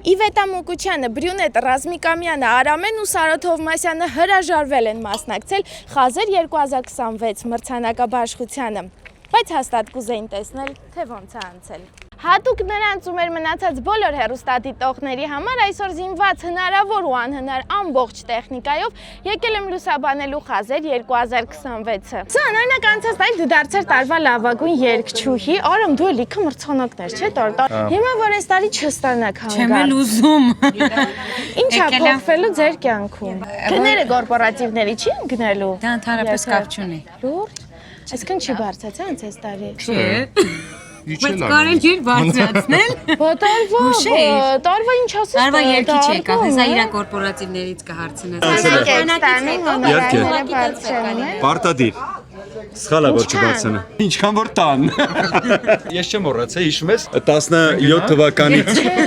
Իվետա Մուկուչյանը, Բրյունետ Ռազմիկամյանը, Արամեն ու Սարոթ Հովմասյանը հրաժարվել են մասնակցել Խազեր 2026 մրցանակաբաշխությանը, բայց հաստատ կուզեին տեսնել, թե ոնց է անցել։ Հատուկ նրանց ու մեր մնացած բոլոր հեռուստադիտողների համար այսօր զինված հնարավոր ու անհնար ամբողջ տեխնիկայով եկել եմ լուսաբանելու Խազեր 2026-ը։ Սան, օրինակ անցած տարի դու դարձար տարվա լավագույն երգչուհի, Արամ դու էլ լիքը մրցանակներ չէ՞ տոր։ Հիմա որ այս տարի չստանաք հանգարց։ Չեմ էլ ուզում։ Ինչ է փոխվելու ձեր կյանքում։ Գները կորպորատիվների չի գնելու։ Դա ընդհանրապես կապ չունի։ Լուրջ։ Այսքան չի բարձրացա այս տարի։ Չէ։ Բայց կարել չէր բարձրացնել։ Տարվա ինչ ասես։ Տարվա երկի չեկավ, հեսա իրա կորպորատիվներից կհարցնես։ Պարտադիր։ Սխալ է որ չբարձրանը։ Ինչքան որ տան։ Ես չեմ մոռացել, հիշում ես 17 թվականի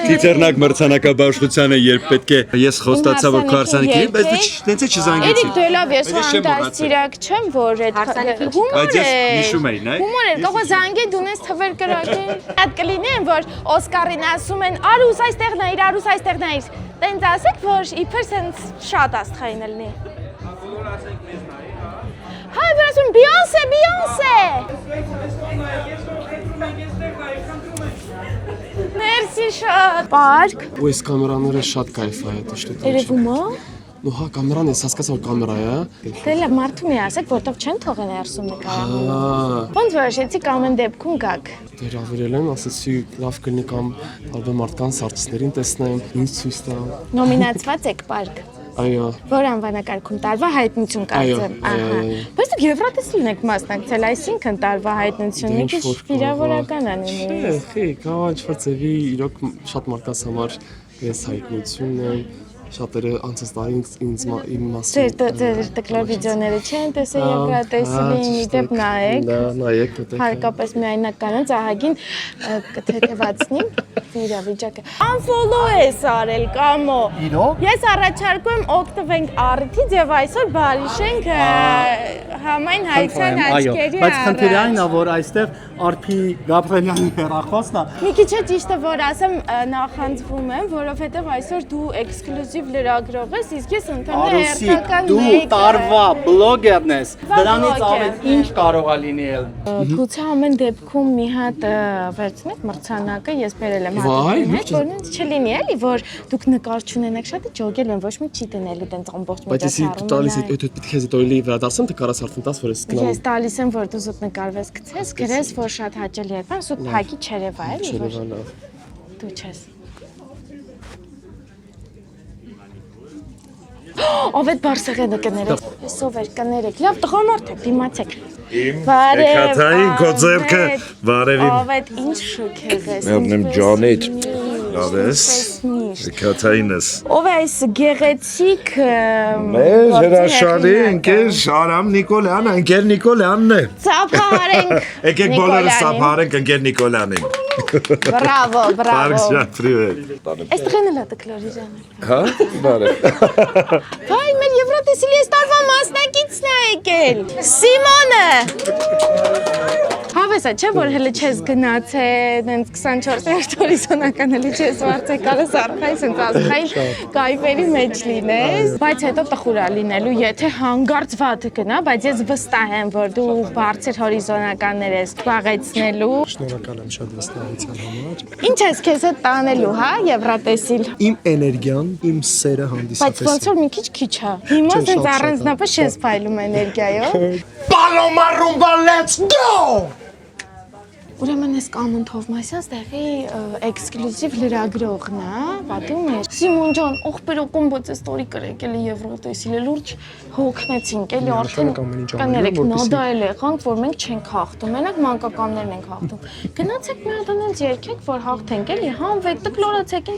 Տիցերնակ մրցանակաբաշխությանը, երբ պետք է ես խոստացա որ քարսանիքի, բայց դու տենց է չզանգեցի։ Էրիկ դե լավ, ես ֆանտաստիկ չեմ, որ այդ բայց ես հիշում էի, նայ։ Հումոր է, կողո զանգե դունես թվեր կրակեն։ Այդ կլինեն, որ Օսկարին ասում են Արուս այստեղ նայիր, Արուս այստեղ նայիր։ Տենց ասեք, որ իբր սենց շատ աստղային լինի։ Հայ, որ ասում Բիոնսե, Բիոնսե։ Մերսի շատ։ Պարկ։ Ու այս կամերաները շատ կայֆ է, դա շտե։ Երևում է։ Ну հա կամերան ես հասկացա որ կամերա է։ Դե լավ, մարդու մի ասեք, որտեղ չեն թողեն ներսում նկարահանում։ Ոնց որոշեցի կամ այն դեպքում գաք։ Դեր ավիրել են, ասեցի լավ կլինի կամ տարբեր մարդկանց արտիստերին տեսնեմ, ինձ ցույց տամ։ Նոմինացված եք Պարկ։ Այո։ Որ անվանակարգում տարվա հայտնություն կարծեմ, ահա։ Բայց դուք Եվրատեսիլն եք մասնակցել, այսինքն տարվա հայտնությունը մի քիչ վիրավորական է նույնիսկ։ Չէ, խի, կարող ինչ-որ ձևի իրոք շատ մարդկանց համար ես հայտնությունն եմ, շատերը անցած տարի ինձ իմ մասին։ Ձեր տկլոր վիդեոները չեն տեսել Եվրատեսիլի, դեպ նայեք։ Նայեք, դեպ։ Հարկապես միայնականից ահագին կթեթևացնի իրավիճակը։ Unfollow ես արել կամո։ Իրոք։ Ես առաջարկում եմ օգտվենք առիթից եւ այսօր բարիշենք համայն հայցան աչքերի Բայց խնդիրը այն է, որ այստեղ Արփի Գաբրելյանի հեռախոսն է։ Մի քիչ է ճիշտը որ ասեմ նախանձվում եմ, որովհետեւ այսօր դու էքսկլյուզիվ լրագրող ես, իսկ ես ընդհանուր հերթական դու տարվա բլոգերն ես։ Դրանից ավել ինչ կարող է լինել։ Գուցե ամեն դեպքում մի հատ վերցնեք մրցանակը, ես բերել եմ հատուկ, որոնց չլինի էլի, որ դուք նկար չունենեք, շատ ջոգել են, ոչ մի չի դնելու տենց ամբողջ Բայց ես տալիս այդ պետք է դոլի վերադարձեմ, թե կարաս արդեն 10 որ ես գնամ։ Ես տալիս եմ, որ դու զուտ նկարվես գցես, գրես, որ շատ հաճելի է, բան, սուտ փակի չերևա էլի, որ դու չես։ Ով այդ բարսեղենը կներեք, ես ով էր կներեք, լավ տղամարդ եք, դիմացեք։ Իմ էքաթային քո ձեռքը բարևին։ Ով այդ ինչ շոքեղ ես։ Մերնեմ ջանիդ։ Լավ ես։ Էքաթայինս։ Ով է այս գեղեցիկ Մեր հրաշալի ընկեր Արամ Նիկոլյանը, ընկեր Նիկոլյանն է։ Ծափարենք։ Եկեք բոլորը ծափարենք ընկեր Նիկոլյանին։ Բրավո, բրավո։ Բարքսյան, պրիվետ։ Այս տղեն էլ է տկլորի ժանը։ Հա, բարև։ Վայ, մեր Եվրատեսիլի այս տարվա մասնակիցն է եկել։ Սիմոնը։ Հավեսա, չէ՞ որ հələ չես գնացել, հենց 24-րդ հորիզոնական հələ չես վարձեկալը սարքայս հենց ազգային կայֆերի մեջ լինես, բայց հետո տխուր է լինելու, եթե հանգարց վատ գնա, բայց ես վստահ եմ, որ դու բարձր հորիզոնականներ ես զբաղեցնելու։ Շնորհակալ եմ շատ վստահության համար։ Ինչ ես քեզ հետ տանելու, հա, Եվրատեսիլ։ Իմ էներգիան, իմ սերը Բայց ոնց որ մի քիչ է։ Հիմա դες առանձնապես ես փայլում էներգիայով։ Paloma Rumba, let's go! Ուրեմն ես Կամոն Թովմասյան ստեղի էքսկլյուզիվ լրագրողն է, պատում էր։ Սիմոն ջան, ողբերոկում բոց է ստորի կրեկել է Եվրոտեսիլը, լուրջ հոգնեցինք, էլի արդեն կներեք, նադայել եղանք, որ մենք չենք հաղթում, մենակ մանկականներն ենք հաղթում։ Գնացեք մի հատ անց երկեք, որ հաղթենք, էլի, հանվեք, տկլորացեք,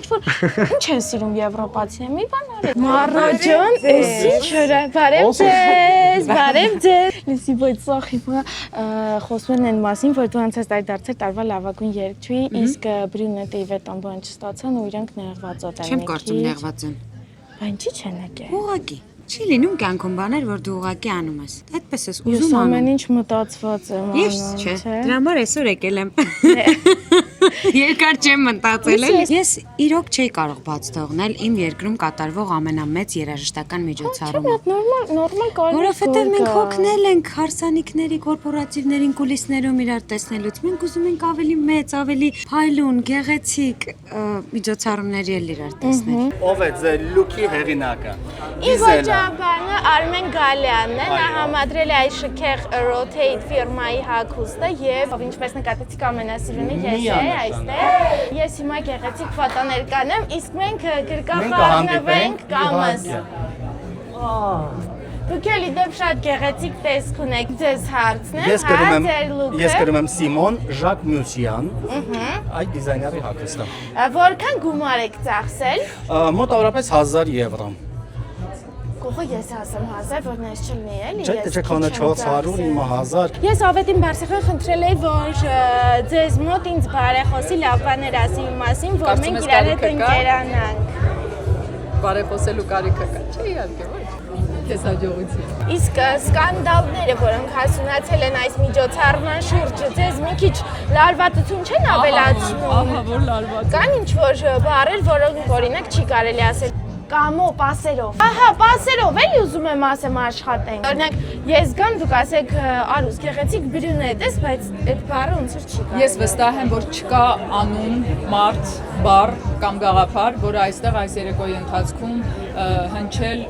ինչ են սիրում եվրոպացիները, մի բան արեք։ Մարա ջան, էս ինչ հրա, բարև ձեզ, բարև ձեզ։ Լսի, բայց սա հիմա խոսում են մասին, որ դու անցած դարձել տարվա լավագույն երգչուհի, իսկ Բրյունետը Իվետան բան չստացան ու իրանք նեղված օտար են։ Չեմ կարծում նեղված են։ Բան չի չեն եկել։ Ուղղակի։ Չի լինում կյանքում բաներ, որ դու ուղղակի անում ես։ Այդպես ես Ես ուզում ամեն անում։ ինչ մտածված եմ Ես անում, չէ։ չէ։ Դրա համար այսօր եկել եմ։ Երկար չեմ մտածել էլ։ Ես իրոք չէի կարող բաց թողնել իմ երկրում կատարվող ամենամեծ երաժշտական միջոցառումը։ Նորմալ կարելի է։ Որովհետև մենք հոգնել ենք հարսանիքների, կորպորատիվներին, կուլիսներում իրար տեսնելուց։ Մենք ուզում ենք ավելի մեծ, ավելի փայլուն, գեղեցիկ միջոցառումների էլ իրար տեսնել։ Ով է ձեր լուքի հեղինակը։ Իմ ոճաբանը Արմեն Գալյանն է, նա համադրել է այս շքեղ Rotate ֆիրմայի հագուստը եւ ինչպես նկատեցիք ամենասիրունի ես է այստեղ։ Ես հիմա գեղեցիկ ֆոտոներ կանեմ, իսկ մենք գրկախառնվենք կամս։ Դուք էլի դեպ շատ գեղեցիկ տեսք ունեք, ձեզ հարցնեմ, ձեր լուքը։ Ես գրում եմ Սիմոն Ժակ Մյուսյան։ Այդ դիզայների հագուստը։ Որքան գումար եք ծախսել։ Մոտավորապես 1000 եվրո։ Կողը ես ասեմ 1000, որ ներս չլինի էլի։ Չէ, քոնը 400, իմը 1000։ Ես Ավետին Բարսեղը խնդրել էի, որ ձեզ մոտ ինձ բարեխոսի լավ բաներ ասի իմ մասին, որ մենք իրար հետ ընկերանանք։ Բարեխոսելու կարիքը կա, չէ՞ իհարկե, ոչ։ Քեզ հաջողություն։ Իսկ սկանդալները, որոնք հասունացել են այս միջոցառման շուրջը, ձեզ մի քիչ լարվածություն չեն ավելացնում։ Ահա որ լարված։ Կան ինչ-որ բառեր, որոնք օրինակ չի կարելի ասել։ Կամո, պասերով։ Ահա, պասերով էլի ուզում եմ ասեմ աշխատենք։ Օրինակ, ես գամ դուք ասեք Արուս, գեղեցիկ բրյունետ ես, բայց այդ բառը ոնց որ չի կարելի։ Ես վստահ եմ, որ չկա անուն, մարդ, բառ կամ գաղափար, որը այստեղ այս երեկոյի ընթացքում հնչել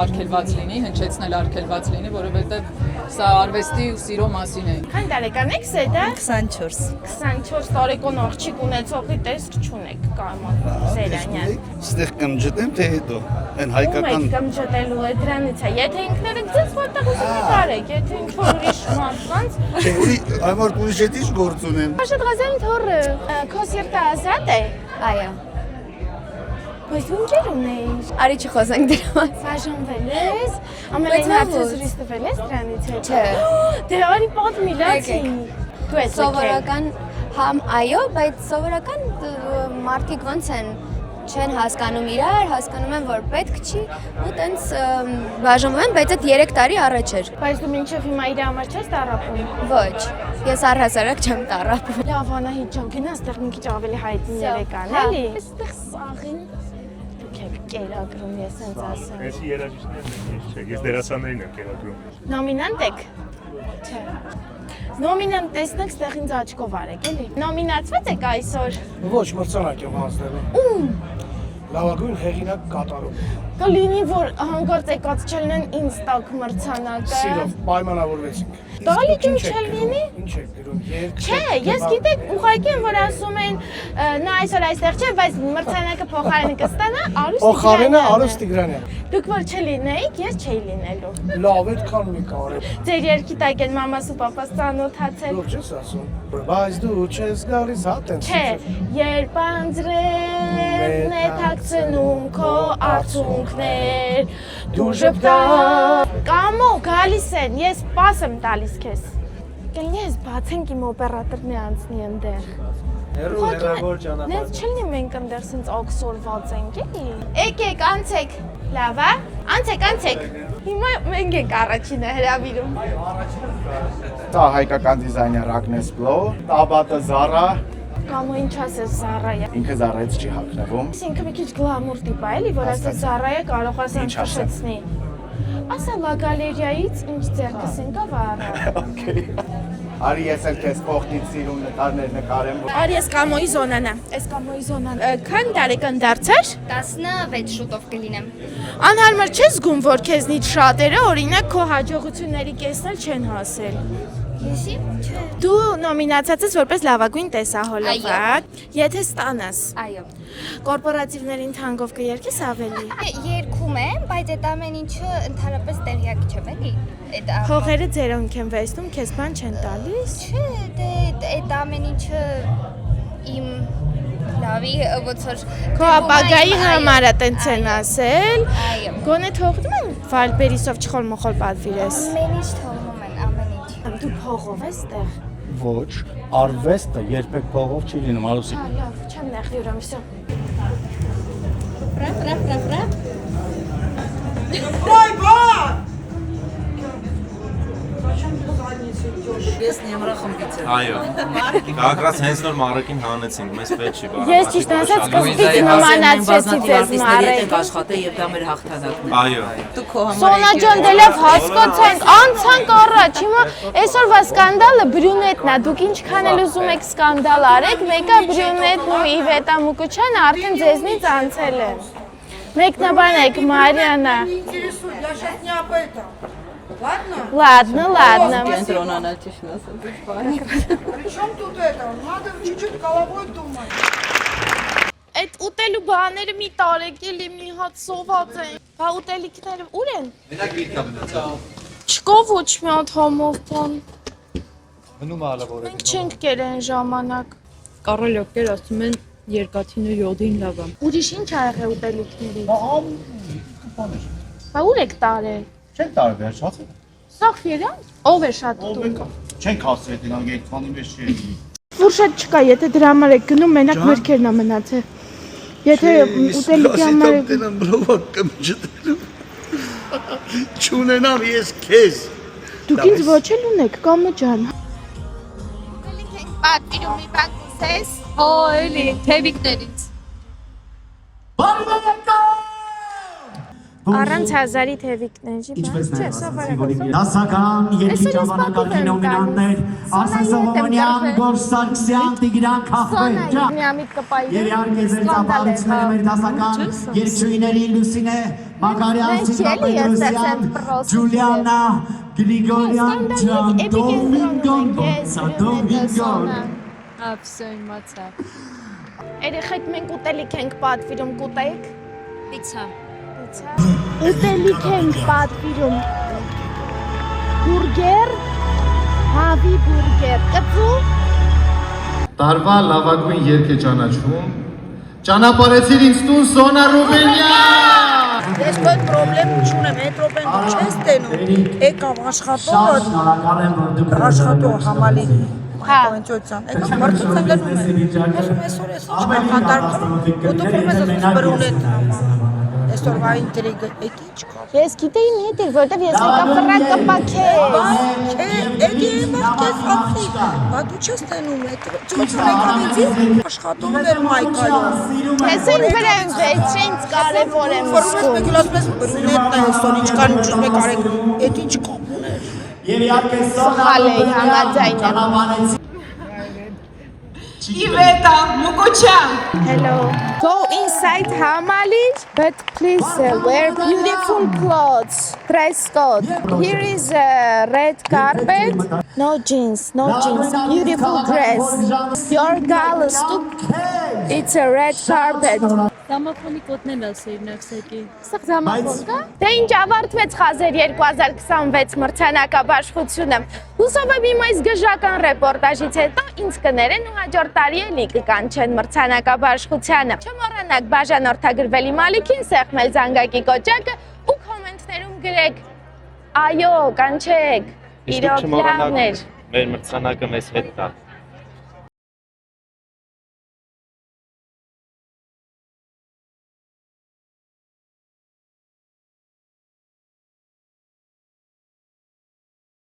արգելված լինի, հնչեցնել արգելված լինի, որովհետև սա արվեստի ու սիրո մասին է։ Քանի տարեկան եք Սեդա։ 24։ 24 տարեկան աղջիկ ունեցողի տեսք չունեք Կամո Սերանյան։ Ստեղ կմջտեմ թե հետո այն Ում հայկական եք կմջտելու է դրանից է։ Եթե ինքներդ ձեզ որտեղ ուզում եք արեք, եթե ինչ-որ ուրիշ մարդկանց։ չէ ուրի այմար ուրիշ հետ ինչ գործ ունեմ Շատ գազային թորը։ Կոնցերտը ազատ է։ Այո։ Բայց ո՞նց ունեի։ Արի չխոսենք դրա մասին։ Բաժանվել ես, ամենայն հարցերից տվել ես դրանից հետո։ Չէ։ Դե արի պատմի լացի։ Դու ես Սովորական համ այո, բայց սովորական մարդիկ ոնց են չեն հասկանում իրար, հասկանում են, որ պետք չի ու տենց բաժանվում են, բայց այդ 3 տարի առաջ էր։ Բայց դու մինչև հիմա իր համար չես տառապում։ Ոչ, ես առհասարակ չեմ տառապում։ Լավ, Անահիտ ջան, գնա այստեղ մի քիչ ավելի հայտնի երեկան, էլի։ Այստեղ սաղին դուք եք կերակրում, ես ինձ ասեմ։ Ես երաժիշտներն եմ, չէ, ես դերասաններին եմ կերակրում։ Նոմինանտ եք։ Չէ։ Նոմինանտ տեսնեք, այստեղ ինձ աչքով արեք, էլի։ Նոմինացված եք այսօր։ Ոչ, մրցանակ եմ հանձնելու։ Ում։ Լավագույն հեղինակ կատարում։ Կլինի, որ հանկարծ եկած չլինեն ինձ տակ մրցանակը։ Սիրով պայմանավորվեցինք։ Տալիք ինչ չլինի։ Ինչ եք գրում, երգ։ Չէ, ես գիտեք, ուղղակի եմ որ ասում են նա այսօր այստեղ չէ, բայց մրցանակը փոխարենը կստանա Արուս Տիգրանյանը։ Փոխարենը Արուս Տիգրանյան։ Դուք որ չլինեիք, ես չէի լինելու։ Լավ, այդքան մի կարել։ Ձեր երկի տակ են մամաս ու պապաս ծանոթացել։ Լավ չես ասում։ Բայց դու չես գալիս հատենց։ Չէ, երբ անձրևն է թաքցնում քո արցունքներ, դու ժպտա։ Կամո գալիս են, ես պաս եմ տալիս քեզ։ Կլինի ես բացենք իմ օպերատորն է անցնի ընդեղ։ Հեռավոր ճանապարհ։ Նենց չլինի մենք ընդեղ սենց աքսորված ենք, էլի։ Եկեք, անցեք։ Լավ է։ Անցեք։ Հիմա մենք ենք առաջինը հրավիրում։ Դա հայկական դիզայներ Agnes Blo, տաբատը Zara, Կամո ինչ ասես Զարայա։ ինքը Zara-ից չի հագնվում։ Ինքը մի քիչ գլամուր տիպ է, էլի, որ ասես Զարայա կարող ասեմ Ինչ ասեմ։ փշեցնի։ Ասա լա գալերիայից ինչ ձեռքս ընկավ առա։ Okay։ Արի ես էլ քեզ փոխտից սիրուն նկարներ նկարեմ։ Արի ես Կամոյի զոնան է։ Այս Կամոյի զոնան։ Քանի տարեկան դարձար։ 16 շուտով կլինեմ։ Անհարմար չես զգում, որ քեզնից շատերը օրինակ քո հաջողությունների կեսն էլ չեն հասել։ Եսի։ Չէ։ Դու նոմինացած ես որպես լավագույն տեսահոլովակ։ Եթե ստանաս, Այո։ կորպորատիվներին թանգով կերկես ավելի։ Երկում եմ, բայց այդ ամեն ինչը ընդհանրապես տեղյակ չեմ, էլի։ Հողերը ձերոնք են վերցնում, քեզ բան չեն տալիս։ Չէ, դե այդ ամեն ինչը իմ լավի ոնց որ Քո ապագայի համար է տենց են ասել։ Այո։ Գոնե թողնում են վալբերիսով չխոր-մոխոր պատվիրես։ Ամեն ինչ թողնում են, ամեն ինչ։ Դու փողով ես տեղ։ Ոչ, արվեստը երբեք փողով չի լինում, Արուսի։ Լավ, չեմ նեղվի ուրամ, всё։ Պրա։ Բայ Այո։ Ակրած հենց նոր մարակին հանեցինք, մեզ պետք չի բառը։ Ես ճիշտ ասած սկզբից նմանացրեցի ձեզ Մարեք։ Աշխատե եւ դա մեր հաղթանակն է։ Այո։ Դու քո համար Սոնա ջան, դե լավ հասկացանք, անցանք առաջ։ Հիմա այսօրվա սկանդալը բրյունետն է։ Դուք ինչքան էլ ուզում եք սկանդալ արեք, մեկը բրյունետն ու Իվետա Մուկուչյանը արդեն ձեզնից անցել են։ Մեկնաբանեք, Մարիանա։ Ладно, ладно. Կենտրոնանալ ճիշտ ասած։ Причем тут это? Надо чуть-чуть головой думать. Այդ ուտելու բաները մի տարեք էլի մի հատ սոված են։ Բա ուտելիքները ուր են։ Մենակ միտքա մնացավ։ Չկա ոչ մի հատ համով բան։ Մնում ալավորը։ Մենք չենք կերեն ժամանակ։ Կարոլյոկեր ասում են երկաթին ու յոդին լավ է։ Ուրիշ ինչ ա եղել ուտելիքների։ Բա ուր եք տարել։ Չեն տարի վերջացել։ Սախվիրան։ Ով է շատ ուտում։ Չենք հասցրել դրանք այդ քանի մեջ չի։ Ֆուրշետ չկա, եթե դրա համար եք գնում, մենակ մերքերն ա մնացել։ Եթե ուտելիքի համար եք Դենամ բլովակ կամ չդերում։ Չունենամ ես քեզ։ Դուք ինձ ոչ էլ ունեք, Կամո ջան։ Ուտելիք ենք պատվիրում մի բան կուսես։ Օ, էլի, թևիկներից։ Առանց հազարի թևիկների, բայց չէ, սովորական։ Դասական երկի ճավանական նոմինանտներ Արսեն Սողոմոնյան, Գորժ Սարգսյան, Տիգրան Քախվերջյան։ Եվ իհարկե ձեր ծափարությունները մեր դասական երկչույների Լուսինե Մակարյան, Սիլվա Պետրոսյան, Ջուլիանա Գրիգորյան ջան, Դովինգոն։ Ափսո իմացա։ Երեխեք մենք ուտելիք ենք պատվիրում, կուտեք։ Պիցա։ Ուտելիք ենք պատվիրում։ Բուրգեր, հավի բուրգեր, կծու։ Տարվա լավագույն երգ է ճանաչվում։ Ճանապարհեցիր ինձ տուն Սոնա Ռուբենյան։ Ես કોઈ պրոբլեմ չունեմ, այդ պրոբլեմ չես տենում։ Եկավ աշխատող, աշխատող համալի հակոյնչության։ Եկավ մրցության գնում եմ։ Այսօր ես ինչ կանտարկում, ու դու փոքր ես բրուլետ։ Այսօրվա ինտրիգը, այդ ինչ կա։ Ես գիտեի մի հետ էր, որտեվ ես եկա ֆրանկը պակետ։ Էդի մախքես ապի, բա դու չես տենում այդ ծույցը եկավիցի աշխատողներ մայքալում։ Ես ինձ վրա եմ վեճ, ինձ կարևոր եմ Ֆորմես զգում։ մեկ էլ ասում ես բրունետն է, այսօր ինչ կան ուջում եք արեք, այդ ինչ կապ ուներ։ Եվ իհարկե Սխալ էի, համաձայն եմ։ Իվետա Մուկուչյան։ Hello. Go inside Hamalich, but please wear beautiful clothes. Dress code. Here is a red carpet. No jeans, no jeans. Beautiful dress. Your girl is too. It's a red carpet. Դամախոնի կոտնեն ասեիր նավսակի։ Սա դամախոն կա։ Դե ինչ ավարտվեց Խազեր 2026 մրցանակաբաշխությունը։ Հուսով եմ իմ այս գժական ռեպորտաժից հետո ինձ կներեն ու հաջորդ տարի էլի կկանչեն մրցանակաբաշխությանը։ Չմոռանաք բաժանորդագրվել իմ ալիքին, սեղմել զանգակի կոճակը ու կոմենտներում գրեք։ Այո, կանչեք։ Իրոք լավն էր։ Մեր մրցանակը մեզ հետ տա։